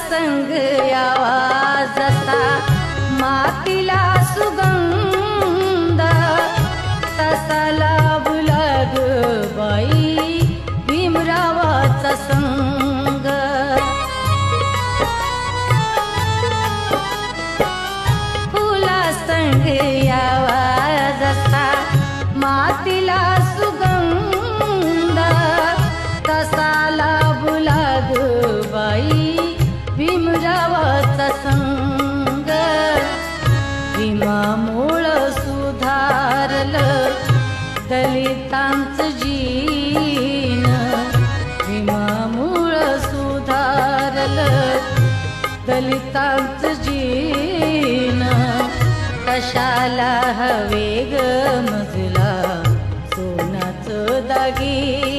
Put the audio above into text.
संग यावा जसा मातीला सुगंध तसा लाभला ग बाई भीमरावाचा संग। फुला संग यावा जसा मातीला सुगंध तसा लाभला ग बाई भीमरावाचा संग। भीमामुळं सुधारलं दलितांचं जीन, भीमामुळं सुधारलं दलितांचं जीन। कशाला हवे ग मजला सोन्याचं दागिनं,